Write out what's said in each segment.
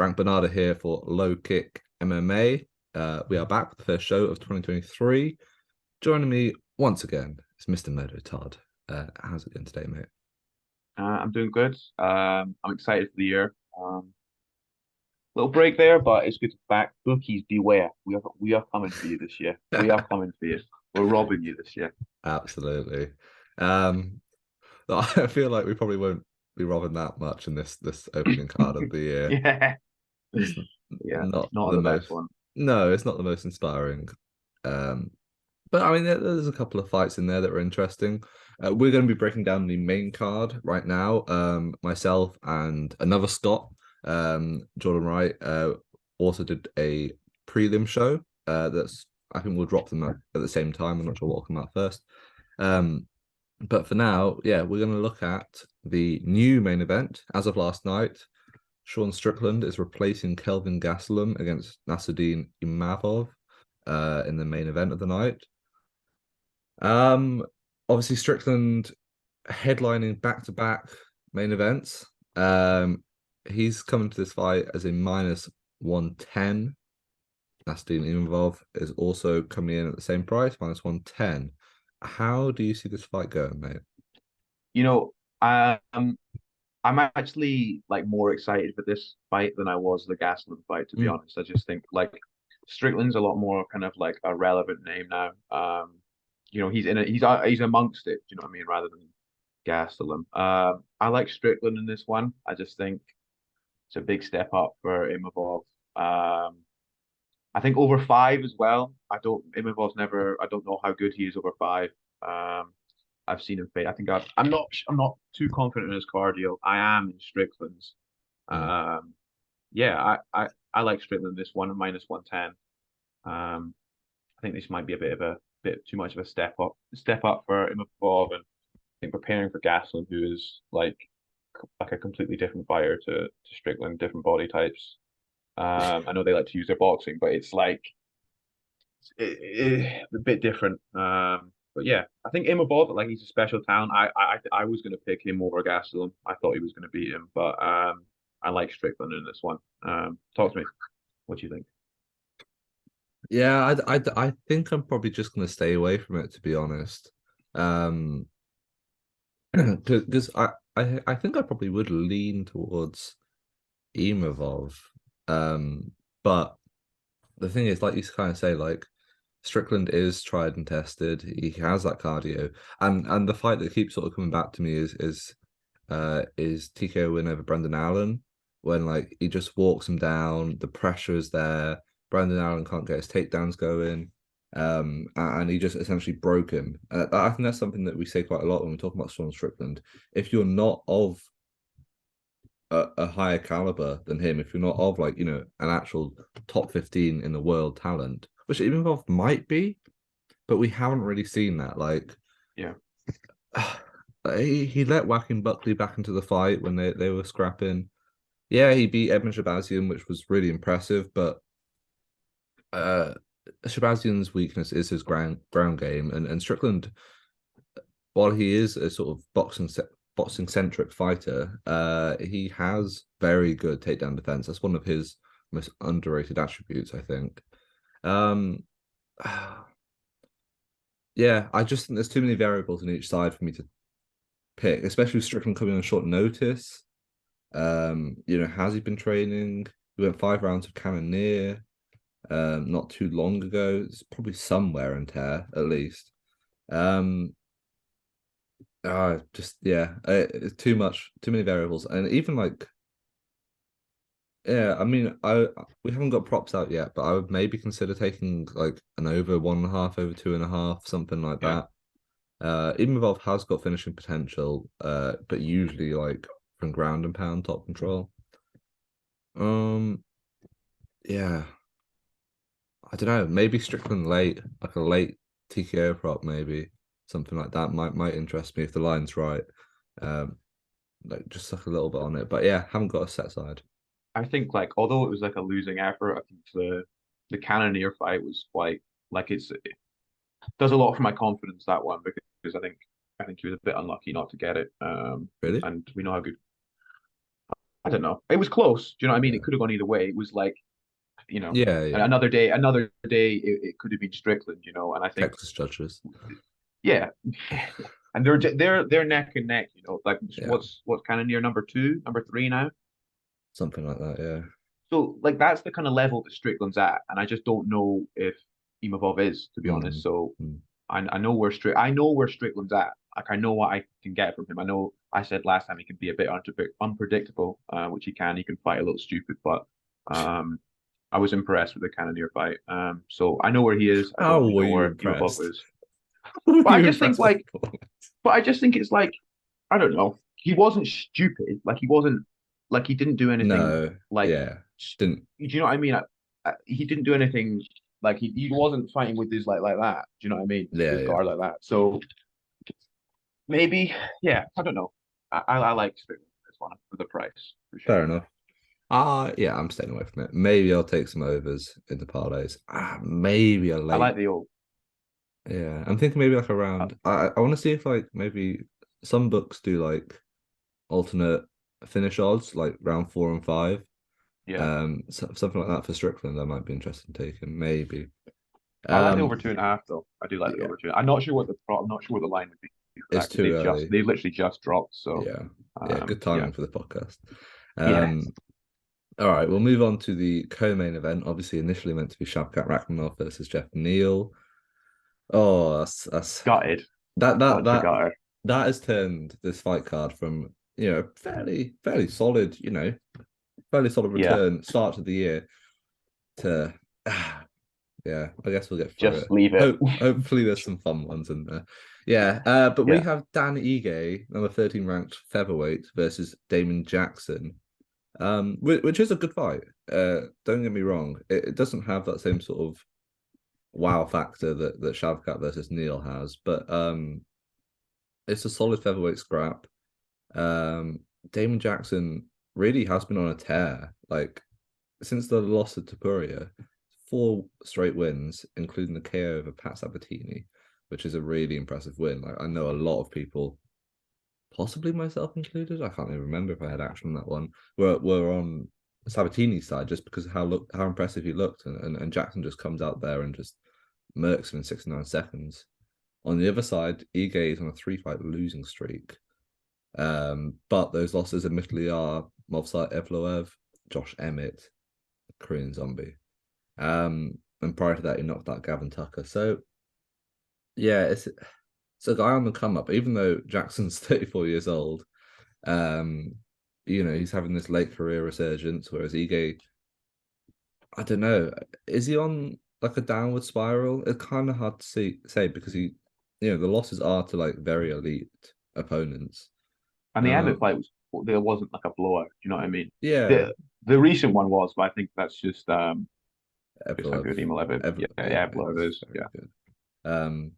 Frank Bonada here for LowKick MMA. We are back with the first show of 2023. Joining me once again is Mr. Murdo Todd. How's it going today, mate? I'm doing good. I'm excited for the year. Little break there, but it's good to be back. Bookies, beware. We are coming for you this year. We are coming for you. We're robbing you this year. Absolutely. Um, I feel like we probably won't be robbing that much in this opening card of the year. Yeah, It's yeah. not Not the the best most. one. No, it's not the most inspiring. Um, But I mean, there's a couple of fights in there that were interesting. We're going to be breaking down the main card right now. Myself and another Scott, Jordan Wright, also did a prelim show. That's I think we'll drop them at the same time. I'm not sure what will come out first. Um, but for now, yeah, we're going to look at the new main event as of last night. Sean Strickland is replacing Kelvin Gastelum against Nassourdine Imavov in the main event of the night. Um, Obviously Strickland headlining back-to-back main events. He's coming to this fight as a minus 110. Nassourdine Imavov is also coming in at the same price, minus 110. How do you see this fight going, mate? You know, I'm actually like more excited for this fight than I was the Gastelum fight, to be Mm. honest. I just think like Strickland's a lot more kind of like a relevant name now. He's amongst it, you know what I mean, rather than Gastelum. I like Strickland in this one. I just think it's a big step up for Imavov. I think over five as well. I don't know how good he is over five. Um, I've seen him fight. I'm not too confident in his cardio. I am in Strickland's. Mm. Um, yeah, I like Strickland this one minus 110. I think this might be a bit too much of a step up for Imavov, and I think preparing for Gastelum, who is like a completely different fighter to Strickland, different body types. I know they like to use their boxing, but it's like a bit different. But yeah, I think Imavov, like he's a special talent. I was gonna pick him over Gastelum. I thought he was gonna beat him, but I like Strickland in this one. Talk to me. What do you think? Yeah, I think I'm probably just going to stay away from it, to be honest. Um, because I think I probably would lean towards Imavov. Um, but the thing is, like you kind of say, like Strickland is tried and tested. He has that cardio, and the fight that keeps sort of coming back to me is TKO win over Brendan Allen when like he just walks him down. The pressure is there. Brendan Allen can't get his takedowns going. And he just essentially broke him. I think that's something that we say quite a lot when we talk about Sean Strickland. If you're not of a higher caliber than him, if you're not of like, an actual top 15 in the world talent, which Ivanov might be, but we haven't really seen that. Like Yeah. he let Whacking Buckley back into the fight when they were scrapping. Yeah, he beat Edmund Shabazian, which was really impressive, but uh Shabazian's weakness is his ground game, and Strickland, while he is a sort of boxing centric fighter, he has very good takedown defense. That's one of his most underrated attributes, I think. Um, yeah, I just think there's too many variables on each side for me to pick, especially with Strickland coming on short notice. Has he been training? He went 5 rounds of Cannoneer not too long ago. It's probably some wear and tear at least. Um, just yeah, it's too much, too many variables, and even like yeah, I mean, I we haven't got props out yet, but I would maybe consider taking like an over 1.5, over 2.5, something like Yeah. that. Ivanov has got finishing potential, but usually like from ground and pound top control. Um, yeah, I don't know. Maybe Strickland late, like a late TKO prop, maybe something like that might interest me if the line's right. Um, like just suck a little bit on it, but yeah, haven't got a set side. I think like although it was like a losing effort, I think the Cannoneer fight was quite like it does a lot for my confidence that one because I think he was a bit unlucky not to get it. Really? And we know how good I don't know. It was close. Do you know what I mean? Yeah, It could have gone either way. It was like, yeah, yeah. another day, it could have been Strickland, and I think, Texas judges. yeah, and they're neck and neck, like Yeah, what's kind of near number two, number three now. something like that. Yeah. So like that's the kind of level that Strickland's at, and I just don't know if Imavov is, to be honest. Mm, So mm. I know where Strickland's at. Like I know what I can get from him. I know I said last time he can be a bit unpredictable, which he can. He can fight a little stupid, but um, I was impressed with the Cannonier fight. So I know where he is. I don't How really were know you where Imavov impressed? is. Were But I you just think impressed with like, the performance? but I just think it's like, I don't know. He wasn't stupid. Like he wasn't like he didn't do anything No, like, yeah, didn't. do you know what I mean? He didn't do anything like he wasn't fighting with his like that. Do you know what I mean? Yeah, His yeah, guard like that. So maybe, yeah, I don't know. I like Strickland this one for the price for fair sure. enough. Yeah, I'm staying away from it. Maybe I'll take some overs in the parlays. Maybe a I late. like the old. Yeah, I'm thinking maybe like Uh, around. I want to see if like maybe some books do like alternate finish odds, like round 4 and 5. yeah, Something like that for Strickland. I might be interested in taking. Maybe. I like the Um, over 2.5 though. I do like the yeah, over two. I'm not sure what the line would be for it's that because too early. they literally just dropped. So Yeah, yeah, good yeah, timing for the podcast. yeah, Um, all right, we'll move on to the co-main event. Obviously, initially meant to be Shavkat Rakhmonov versus Jeff Neal. Oh, that's gutted, that that such a that gutter. that has turned this fight card from fairly solid, fairly solid Yeah, return start of the year to yeah, I guess we'll get through just it. leave it. Hopefully there's some fun ones in there. Yeah, but we Yeah, have Dan Ige, number 13 ranked featherweight versus Damon Jackson. Which is a good fight. Don't get me wrong. It doesn't have that same sort of wow factor that Shavkat versus Neil has, but it's a solid featherweight scrap. Um, Damon Jackson really has been on a tear. Like since the loss of Tapuria, 4 straight wins, including the KO over Pat Sabatini, which is a really impressive win. Like I know a lot of people, possibly myself included, I can't even remember if I had action on that one, were on Sabatini's side just because of how impressive he looked, and Jackson just comes out there and just murks him in 69 seconds. On the other side, Ige is on a 3-fight losing streak. But those losses admittedly are Movsar Evloev, Josh Emmett, Korean Zombie. And prior to that, he knocked out Gavin Tucker. So yeah, it's a guy on the come up. Even though Jackson's 34 years old, um, he's having this late career resurgence, whereas Ige, I don't know, is he on like a downward spiral? It's kind of hard to say because the losses are to like very elite opponents. and the Emmett Um, fight there wasn't like a blowout. Do you know what I mean? yeah, The recent one was, but I think that's just how Evloev, good Imalev. Yeah, yeah, yeah, Imalev it's is. very Yeah, good. Um,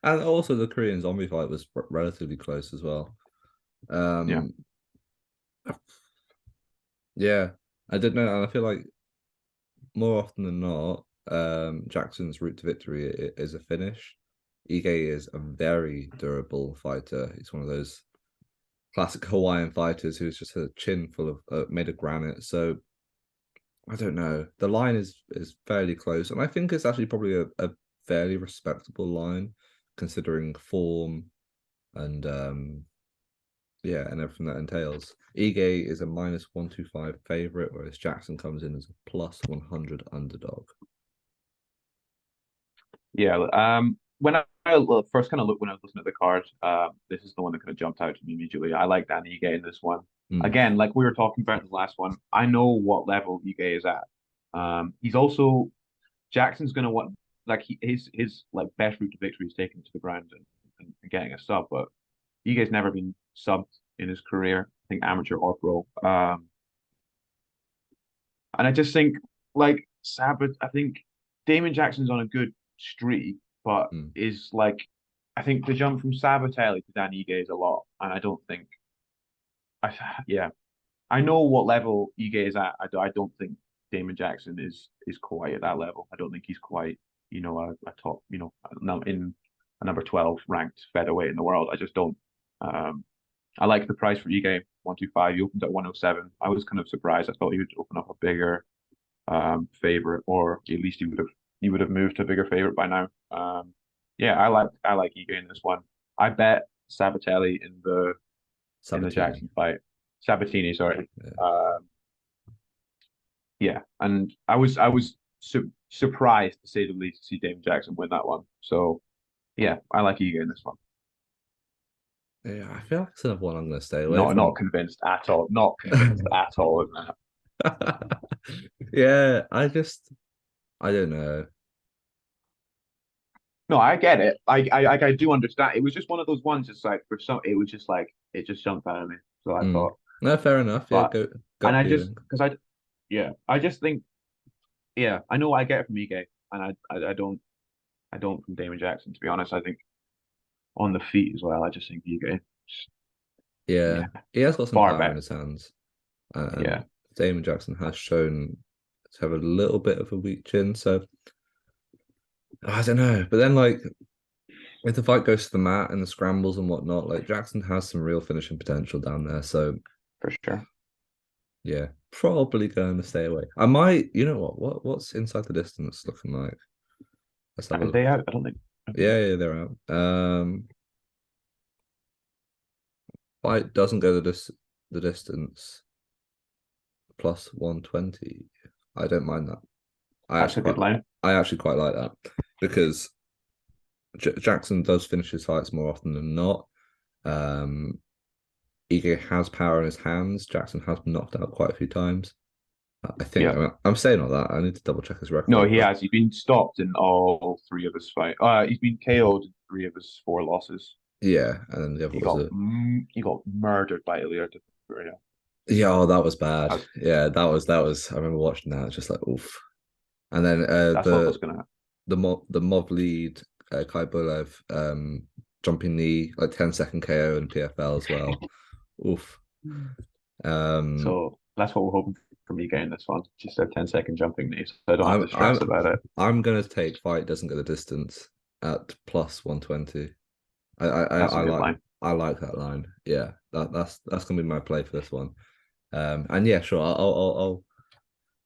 and also the Korean zombie fight was relatively close as well. yeah. Um, yeah, I don't know, and I feel like more often than not, Jackson's route to victory is a finish. Ige is a very durable fighter. He's one of those classic Hawaiian fighters who's just a chin full of made of granite. So I don't know. The line is fairly close, and I think it's actually probably a fairly respectable line considering form and yeah, and everything that entails. Ige is a -125 favorite, whereas Jackson comes in as a +100 underdog. Yeah. When first kind of looked when I was looking at the card, this is the one that kind of jumped out to me immediately. I like Dan Ige in this one. Mm, Again, like we were talking about in the last one, I know what level Ige is at. He's also Jackson's going to want like his like best route to victory is taking to the ground and getting a sub, but Ige's never been subbed in his career. I think amateur or pro. And I just think like Sabat, I think Damon Jackson's on a good streak, but mm. is like I think the jump from Sabatelli to Dan Ige is a lot, and I don't think I yeah I know what level Ige is at. I don't think Damon Jackson is quite at that level. I don't think he's quite a top in a number 12 ranked featherweight in the world. I just don't. I like the price for Ige. 125. He opened at 107. I was kind of surprised. I thought he would open up a bigger favorite, or at least he would have moved to a bigger favorite by now. Yeah, I like Ige in this one. I bet Sabatelli in the Sabatini. Jackson fight. Sabatini, sorry. Yeah. Yeah, and I was surprised to say the least to see David Jackson win that one. So yeah, I like Ige in this one. Yeah, I feel like it's another one I'm going to stay away Not from. convinced at all. Not convinced at all in that. Yeah, I don't know. No, I get it. I do understand. It was just one of those ones. It's like for some, it was just like it just jumped out of me. So I Mm. thought, No, fair enough. Yeah, but go and gut I just feeling. because yeah, I just think yeah, I know what I get from Ige, and I don't from Damon Jackson. To be honest, I think on the feet as well. I just think Ige, Yeah, yeah, he has got some far power in better. his hands, and Yeah, Damon Jackson has shown to have a little bit of a weak chin. So I don't know. But then, like, if the fight goes to the mat and the scrambles and whatnot, like Jackson has some real finishing potential down there. So for sure. yeah, probably going to stay away. I might, you know what's inside the distance looking like? Let's have a Are they look. out? I don't think. Yeah, they're out. Fight doesn't go the distance plus 120. I don't mind that. I That's actually a good quite line. I actually quite like that because Jackson does finish his fights more often than not. Um, Ige has power in his hands. Jackson has been knocked out quite a few times. I think. Yeah. I'm saying all that. I need to double check his No, record, he but has. He's been stopped in all three of his fights. He's been KO'd in three of his four losses. yeah. And then the other was a He got murdered by Ilya Vieira. yeah. Oh, that was bad. That's Yeah, that was. I remember watching that. It's just like oof. And then that's what's gonna happen. the mob lead Kopylov jumping knee like 10-second KO and PFL as well. Oof. Um, So that's what we're hoping for me getting this one. Just a 10-second jumping knee, so I don't have I'm to stress I'm about it. I'm gonna take fight doesn't go the distance at plus 120. I I I, That's a I good like line. I like that line. Yeah, that's gonna be my play for this one. And yeah, sure.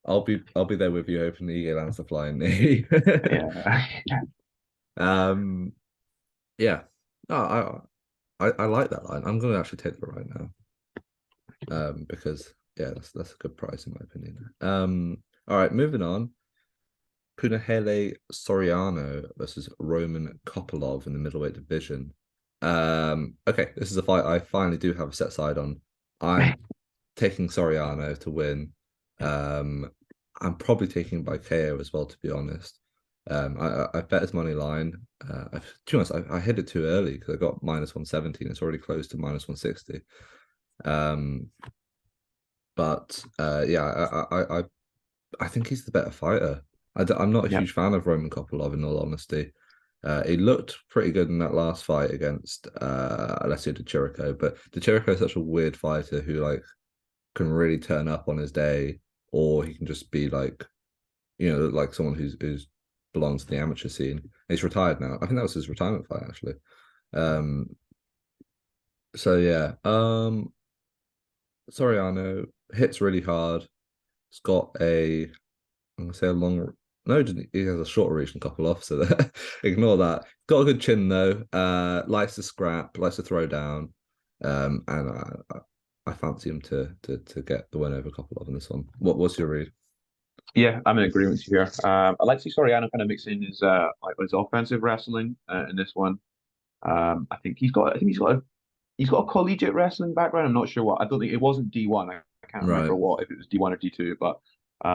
I'll be there with you hoping the lands the flying knee. Yeah. Um, yeah. No, I like that line. I'm gonna actually take that right now. Because yeah, that's a good price in my opinion. All right, moving on. Punahele Soriano versus Roman Kopylov in the middleweight division. Okay, this is a fight I finally do have a set side on. I'm taking Soriano to win. Um, I'm probably taking by KO as well, to be honest. I bet his money line. To be honest, I hit it too early because I got minus 117. It's already close to minus 160. Um, but yeah, I think he's the better fighter. I'm not a Yep. huge fan of Roman Kopylov, in all honesty. He looked pretty good in that last fight against Alessio Di Chirico, but Di Chirico is such a weird fighter who like can really turn up on his day, or he can just be like, like someone who's belongs to the amateur scene. He's retired now. I think that was his retirement fight actually. Um, so yeah, Soriano hits really hard. It's got I'm gonna say a long. No, he has a shorter reach than Kopylov, so ignore that. Got a good chin though. Likes to scrap, likes to throw down. And I fancy him to get the win over Kopylov in this one. What's your read? Yeah, I'm in agreement here. I like to see Soriano kind of mixing his like his offensive wrestling in this one. I think he's got a collegiate wrestling background. I'm not sure what. I don't think it wasn't D1. I can't Right. remember what if it was D1 or D2, but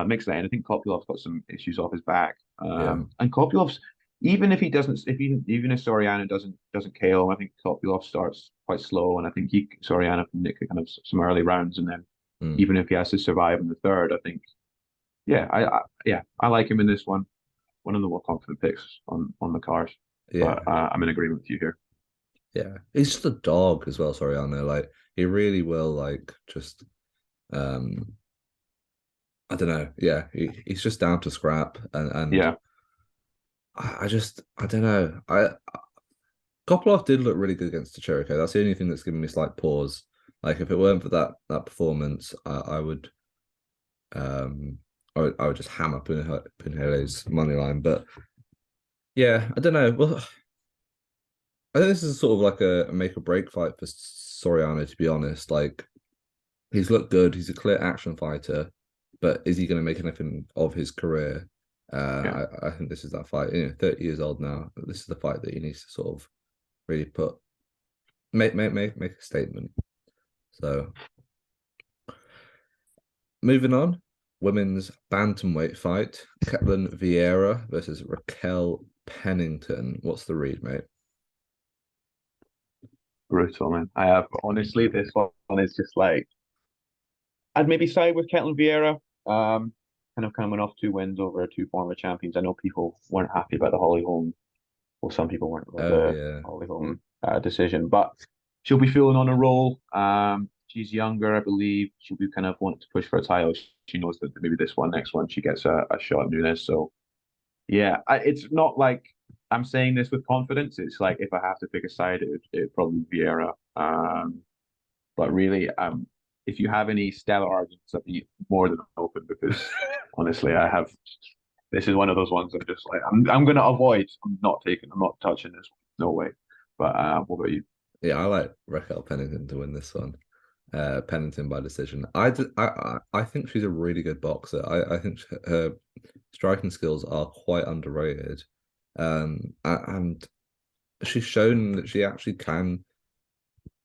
mix that in. I think Kopylov's got some issues off his back. Yeah. And Kopylov's even if he doesn't, even if Soriano doesn't KO him, I think Kopylov starts quite slow, and I think Soriano can nick kind of some early rounds, and then Mm. even if he has to survive in the third, I think I like him in this one. One of the more confident picks on the card, Yeah. but I'm in agreement with you here. Yeah. He's just a dog as well, Soriano. Like he really will like just um I don't know. Yeah, he's just down to scrap and Yeah, I don't know. Kopylov did look really good against Chirico. That's the only thing that's given me slight pause. Like if it weren't for that performance, I would I would just hammer Punhele's money line. But yeah, I don't know. Well, I think this is sort of like a make or break fight for Soriano, to be honest. Like he's looked good, he's a clear action fighter, but is he going to make anything of his career? Yeah. I think this is that fight. 30 years old now. This is the fight that he needs to sort of really make a statement. So moving on, women's bantamweight fight: Ketlin Vieira versus Raquel Pennington. What's the read, mate? Brutal, man. I have honestly, this one is just like I'd maybe side with Ketlin Vieira. Kind of coming off 2 wins over 2 former champions. I know people weren't happy about the Holly Holm. Well, some people weren't about Oh the yeah, Holly Holm decision, but she'll be feeling on a roll. She's younger, I believe. She'll be kind of wanting to push for a title. She knows that maybe next one, she gets a shot at Nunes. So yeah, it's not like I'm saying this with confidence. It's like if I have to pick a side, it'd probably be Vieira. But really, if you have any stellar arguments, I'd be more than open because honestly, I have. This is one of those ones I'm just like I'm gonna avoid. I'm not touching this one. No way. But what about you? yeah. I like Raquel Pennington to win this one. Pennington by decision. I think she's a really good boxer. I think her striking skills are quite underrated. And she's shown that she actually can.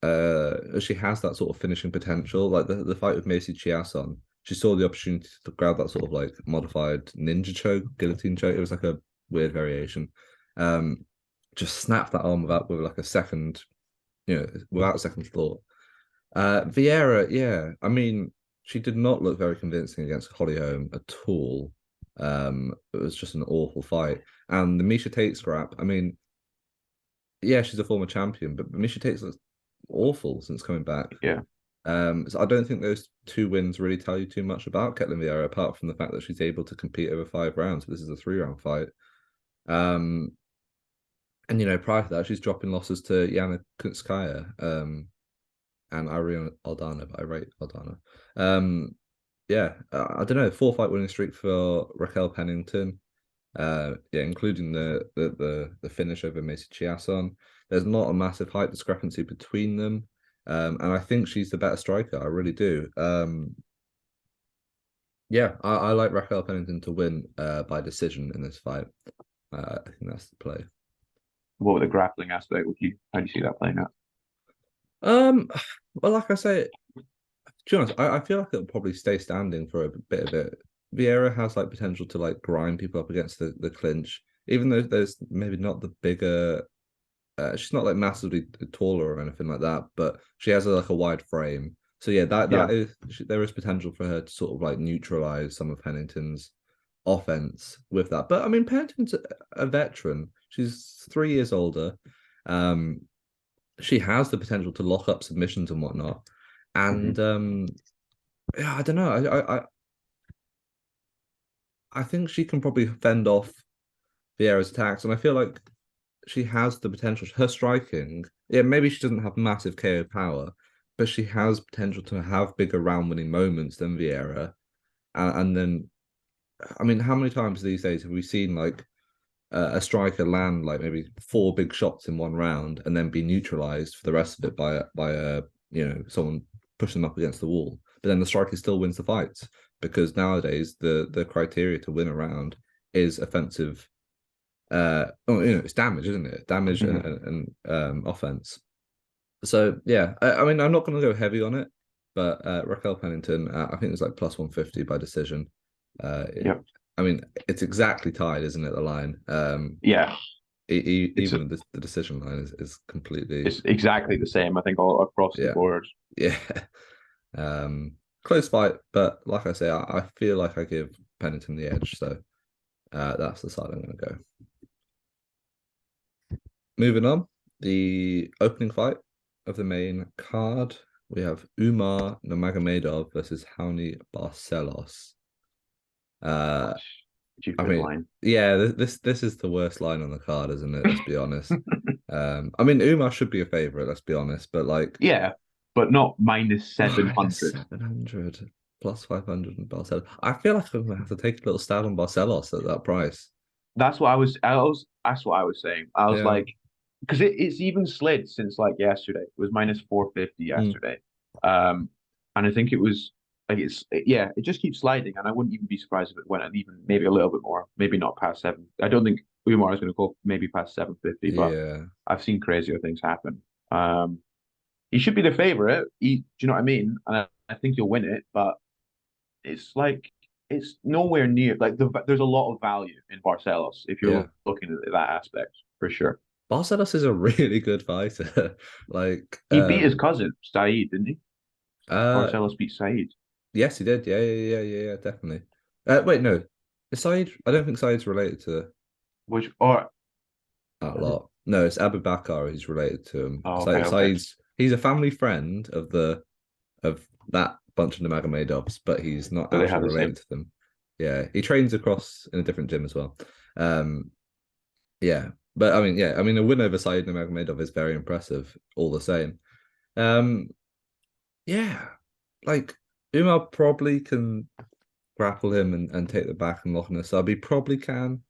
She has that sort of finishing potential. Like the fight with Macy Chiasson, she saw the opportunity to grab that sort of like modified ninja choke, guillotine choke. It was like a weird variation. Just snapped that arm with like a second, without a second thought. Vieira, yeah, I mean, she did not look very convincing against Holly Holm at all. It was just an awful fight. And the Misha Tate scrap, I mean, yeah, she's a former champion, but Misha Tate's looked awful since coming back. Yeah. So I don't think those 2 wins really tell you too much about Ketlin Vieira, apart from the fact that she's able to compete over 5 rounds. This is a 3-round fight. And prior to that, she's dropping losses to Yana Kunitskaya. And Irene Aldana, but I rate Aldana. Yeah, I don't know, 4-fight winning streak for Raquel Pennington. Yeah, including the finish over Macy Chiasson. There's not a massive height discrepancy between them. And I think she's the better striker. I really do. Yeah, I like Raquel Pennington to win by decision in this fight. I think that's the play. What with the grappling aspect? How do you see that playing out? Well, like I say, to be honest, I feel like it'll probably stay standing for a bit of it. Vieira has like potential to like grind people up against the clinch, even though there's maybe not the bigger. She's not like massively taller or anything like that, but she has like a wide frame. So yeah, there is potential for her to sort of like neutralize some of Pennington's offense with that. But I mean, Pennington's a veteran. She's 3 years older. She has the potential to lock up submissions and whatnot. And yeah, I don't know. I think she can probably fend off Vieira's attacks, and I feel like she has the potential. Her striking, yeah, maybe she doesn't have massive KO power, but she has potential to have bigger round winning moments than Vieira. And then, I mean, how many times these days have we seen like a striker land like maybe 4 big shots in one round and then be neutralized for the rest of it by someone pushing them up against the wall, but then the striker still wins the fights because nowadays the criteria to win a round is offensive. It's damage, isn't it? Damage and offense. So yeah, I mean, I'm not going to go heavy on it, but Raquel Pennington, I think it's like plus 150 by decision. Yeah. I mean, it's exactly tied, isn't it? The line. Yeah. Even the decision line is completely. It's exactly the same, I think, all across the board. Yeah. Close fight, but like I say, I feel like I give Pennington the edge, so that's the side I'm going to go. Moving on, the opening fight of the main card, we have Umar Nurmagomedov versus Raoni Barcelos. I mean, line. yeah, this is the worst line on the card, isn't it? Let's be honest. I mean, Umar should be a favorite. Let's be honest, but like, yeah, but not minus Minus 700. 700 plus 500 in Barcelos. I feel like I'm gonna have to take a little stab on Barcelos at that price. That's what I was saying. I was Yeah. like, because it's even slid since like yesterday. It was minus 450 Mm. yesterday. Um, and I think it was like yeah, it just keeps sliding, and I wouldn't even be surprised if it went even maybe a little bit more, maybe not past seven. I don't think Umar is going to go maybe past 750, but Yeah. I've seen crazier things happen. He should be the favorite. Do you know what I mean? And I think he'll win it, but it's like it's nowhere near like there's a lot of value in Barcelos if Yeah. you're looking at that aspect for sure. Barcelos is a really good fighter. Like, He beat his cousin Saeed, didn't he? uh, Barcelos beat Saeed, yes, he did. Yeah, definitely. Wait, no. Is Saeed, I don't think Saeed's related to which or that lot. No, it's Abu Bakr who's related to him. oh, okay, okay. Saeed's he's a family friend of that bunch of Nurmagomedovs, but he's not So they actually have the related same. to them. Yeah, he trains across in a different gym as well. Um, yeah, but I mean, yeah, I mean, a win over Saeed Nurmagomedov is very impressive, all the same. Um, yeah, like Umar probably can grapple him and take the back and lock in a sub. He probably can,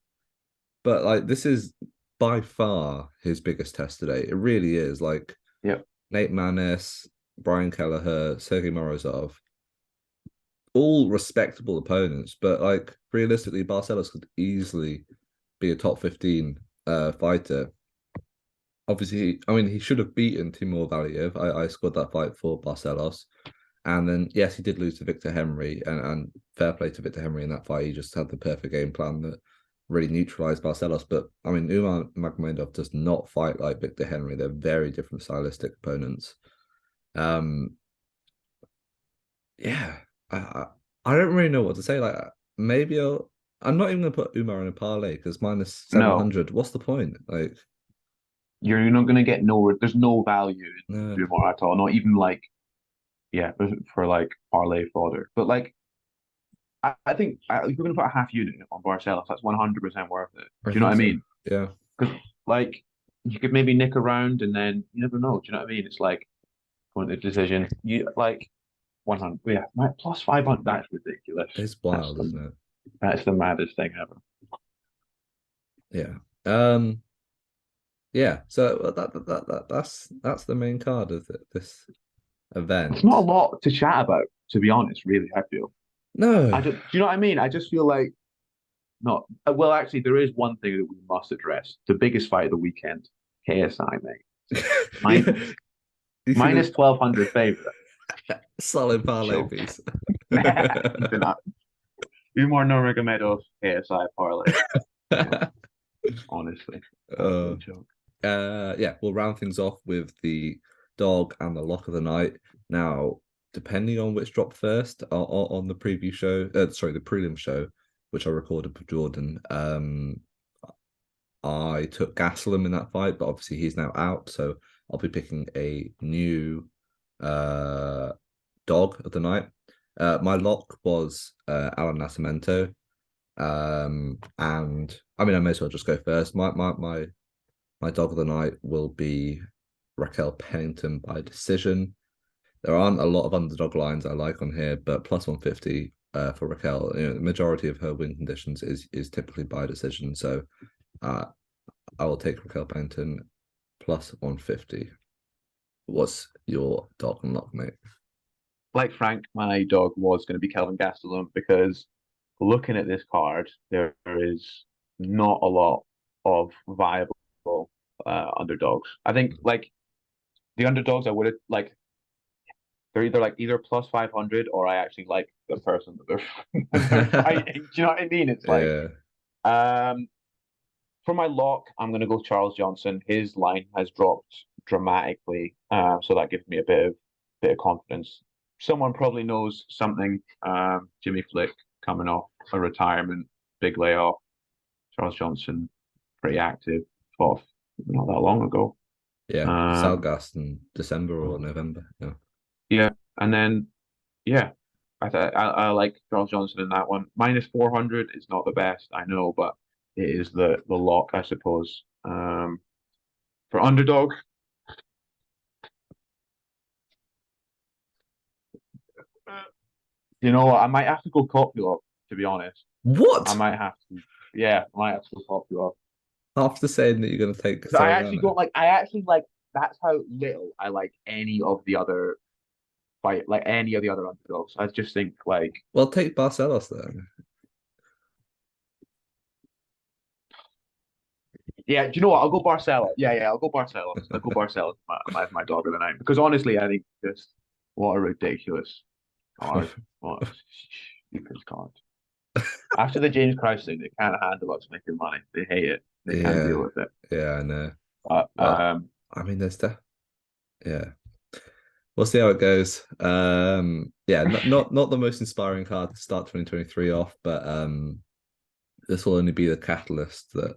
but like this is by far his biggest test today. It really is. Like Yep. Nate Maness, Brian Kelleher, Sergey Morozov, all respectable opponents, but like realistically, Barcelos could easily be a top 15 fighter. Obviously, I mean, he should have beaten Timur Valiev. I scored that fight for Barcelos. And then, yes, he did lose to Victor Henry, and fair play to Victor Henry in that fight. He just had the perfect game plan that really neutralized Barcelos. But I mean, Umar Magomedov does not fight like Victor Henry. They're very different stylistic opponents. Um, yeah, I, I, I don't really know what to say. Like, maybe I'm not even gonna put Umar in a parlay because minus No, 700. What's the point? Like, you're not going to get no. There's no value no. in Umar at all. Not even like yeah for like parlay fodder. But like I think if you're going to put a half unit on Barcelos, that's 100% worth it. I Do you know what think I so. mean? Yeah. Because like you could maybe nick around and then you never know. Do you know what I mean? It's like point of decision. You like 100. Yeah, like plus 500. That's ridiculous. It's That's wild, the isn't it? that's the maddest thing ever. Yeah. Yeah. So that's the main card of this It's not a event. lot to chat about, to be honest. Really, I feel. No. Do you know what I mean? I just feel like not. Well, actually, there is one thing that we must address: the biggest fight of the weekend, KSI, mate. Yeah. Mine You see minus the 1,200 favorite. solid parlay Joke. piece. Keeping up. Umar Nurmagomedov KSI parlay. Joke. Honestly, uh, absolute joke. yeah, we'll round things off with the dog and the lock of the night. Now, depending on which dropped first on the preview show, sorry, the prelim show, which I recorded with Jordan, I took Gastelum in that fight, but obviously he's now out, so I'll be picking a new uh dog of the night. My lock was Alan Nascimento. And I mean I may as well just go first. My dog of the night will be Raquel Pennington by decision. There aren't a lot of underdog lines I like on here, but plus 150 for Raquel. You know, the majority of her win conditions is typically by decision. So uh, I will take Raquel Pennington plus 150. What's your dog and lock, mate? Like Frank, my dog was going to be Kelvin Gastelum because looking at this card, there is not a lot of viable underdogs. I think like the underdogs I would have like they're either either plus 500 or I actually like the person that they're fighting. Do you know what I mean? It's like Yeah, um for my lock, I'm gonna go Charles Johnson. His line has dropped dramatically, so that gives me a bit of confidence. Someone probably knows something. Jimmy Flick coming off a retirement, big layoff. Charles Johnson, pretty active, off not that long ago. yeah. Um, Salgast in December or November. Yeah. yeah, and then yeah, I like Charles Johnson in that one. Minus 400 is not the best, I know, but it is the lock, I suppose. For underdog, You know what? I might have to go Kopylov, to be honest. I What? might have to. Yeah, I might have to go Kopylov. After saying that you're going to take I actually Soriano? don't like. I actually like. That's how little I like any of the other like any of the other underdogs. I just think like, Well, take Barcelos then. yeah. Do you know what? I'll go Barcelos. Yeah, I'll go Barcelos. I'll go Barcelos. My dog of the night, because honestly, I think just what a ridiculous card. What a stupid card. After the James Krause thing, they can't handle us making money. They hate it. They can't deal Yeah, with it. yeah, I know. But Well, I mean, yeah. We'll see how it goes. Yeah, not the most inspiring card to start 2023 off, but this will only be the catalyst that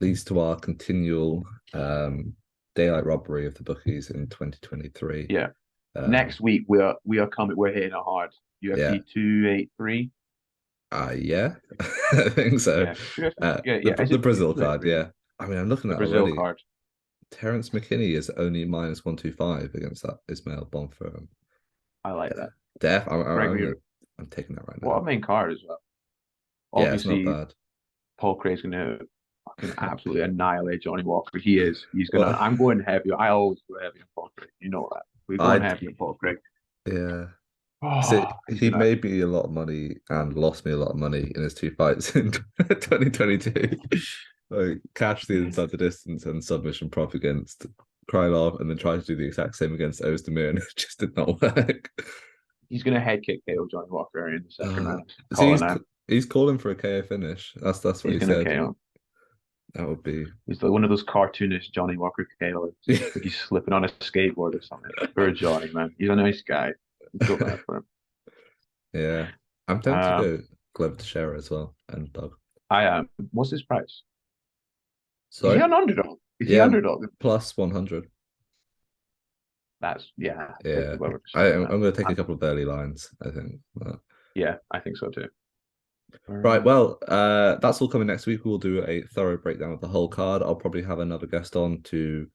leads to our continual daylight robbery of the bookies in 2023. yeah, Um, next week we are coming. We're hitting it hard. yeah, UFC 283. yeah, I think so. Yeah, The Is the it Brazil card, 283? yeah. I mean, I'm looking The at Brazil already. card. Terence McKinney is only -125 against that Ismail Bonfim. I like that. Def, Gregory, I'm taking that right what a now. main card as well. Yeah, it's not Obviously, bad. Paul Craig's gonna fucking absolutely annihilate Johnny Walker. He is. He's gonna. Well, I'm going heavy. I always go heavy on Paul Craig. You know that. We're going I heavy on Paul Craig. yeah. So Oh, he's he gonna. made me a lot of money and lost me a lot of money in his two fights in 2022. Like cashed the inside the distance and submission prop against Krylov, and then tried to do the exact same against Ozdemir, and it just did not work. He's gonna head kick KO Johnny Walker in the second Uh, round. see, Call it now. he's calling for a KO finish. That's what He's he gonna said. KO him. That would be He's like one of those cartoonish Johnny Walker KOs. Like he's slipping on a skateboard or something. Poor Johnny, man. He's a nice guy. I feel bad for him. yeah. I'm tempted to Um, go Glover Teixeira as well and Dog. I am. What's his price? Is he Sorry? an underdog? Is he Yeah, underdog? plus 100. That's yeah. Take Yeah. the Weber I'm man. going to take a couple of early lines, I think. Yeah, I think so too. Right, well, that's all coming next week. We'll do a thorough breakdown of the whole card. I'll probably have another guest on to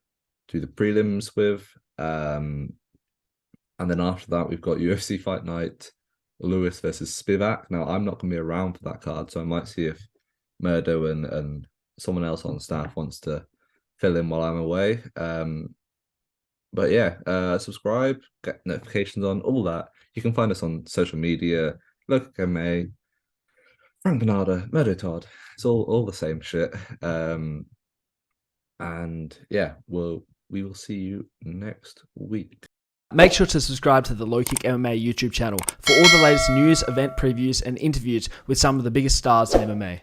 do the prelims with. And then after that, we've got UFC Fight Night, Lewis versus Spivak. Now, I'm not going to be around for that card, so I might see if Murdo and someone else on staff wants to fill in while I'm away. But yeah, subscribe, get notifications on, all that. You can find us on social media, LowKick MMA, Frank Bonada, Murdo Todd. It's all the same shit. And yeah, we will see you next week. Make sure to subscribe to the LowKick MMA YouTube channel for all the latest news, event previews, and interviews with some of the biggest stars in MMA.